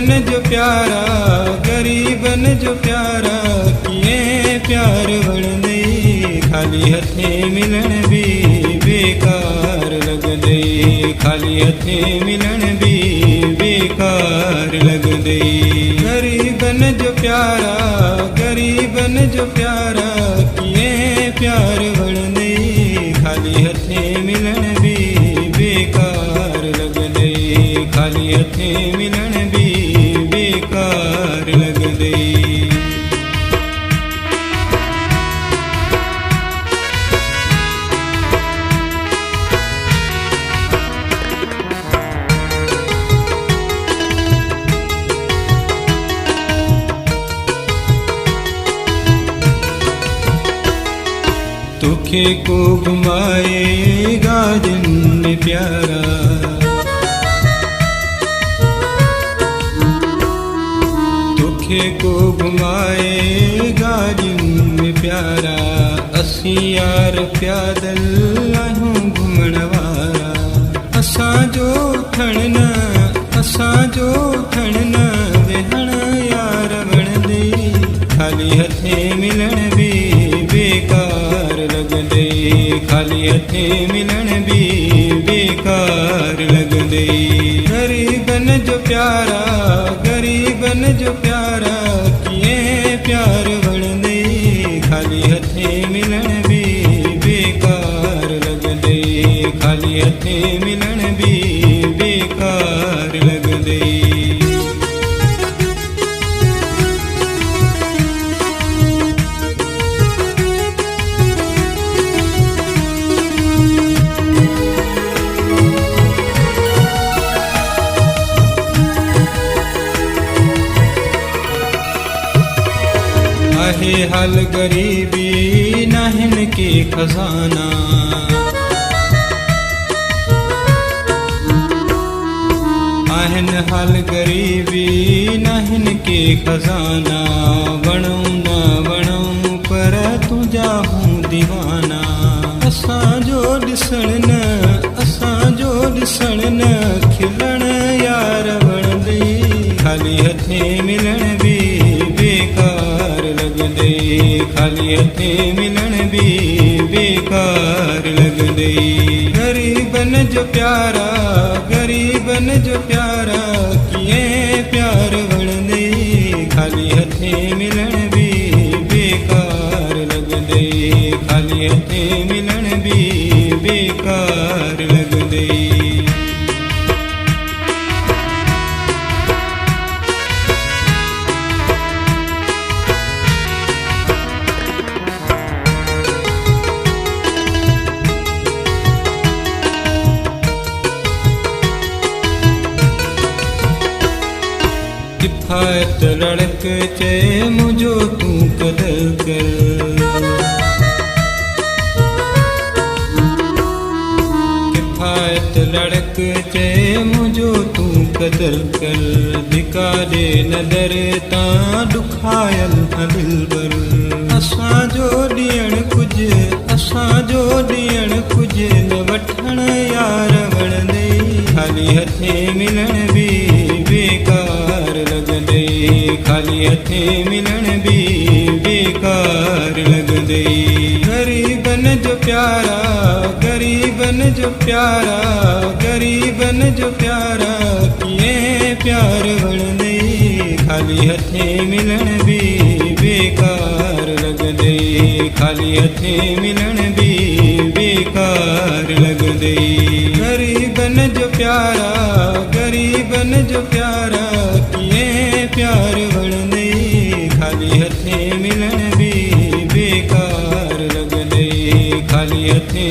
गरीबन जो प्यारा गरीबन जो प्यारा किए प्यार वणंदे खाली हथे मिलन भी बेकार लगंदे खाली हथे मिलन भी बेकार लगंदे गरीबन जो प्यारा किए प्यार वणंदे खाली हथे मिलन भी बेकार लगंदे खाली हथे मिलन भी बेकार लगंदे तुखे को घुमाएगा जिन प्यारा तुखे को घुमाएगा जिन प्यारा असी यार प्यादल आहियूं घुमण वारा असां जो ठण न वेहण यार वणंदे खाली हथे मिलन भी बेकार लगंदे खाली हथे मिलन भी बेकार लगंदे गरीबन जो प्यारा किए प्यार वणंदे खाली हथे मिलन भी बेकार लगंदे खाली हथे मिलन भी बेकार लगंदे आहे हाल गरीबी नाहिन के खजाना आहिन हाल गरीबी नाहिन के खजाना वणूं न वणूं पर तुझा हूँ दीवाना असांजो ॾिसण न खिलण यार वणंदे खाली हथे मिलन भी बेकार लगंदे खाली हथे मिलन भी बेकार लगंदे गरीबन जो प्यारा किए प्यार वणंदे खाली हथे मिलन भी बेकार लगंदे खाली हथे मिलन भी बेकार लगंदे किफ़ायत लड़क चे मुझो तू कदर कर किफ़ायत लड़क चे मुझो तू कदर कर धिकारे नदर ता दुखायल दिलबर असांजो ॾियण कुझ न वठण यार वणंदे खाली हथे मिलन भी बेकार लगंदे खाली हथे मिलन भी बेकार लगंदे गरीबन जो प्यारा किए प्यार वणंदे खाली हथे मिलन भी बेकार लगंदे खाली हथे मिलन भी बेकार लगंदे गरीबन जो प्यारा किए प्यार वणंदे खाली हथे मिलन भी बेकार लगंदे खाली हथे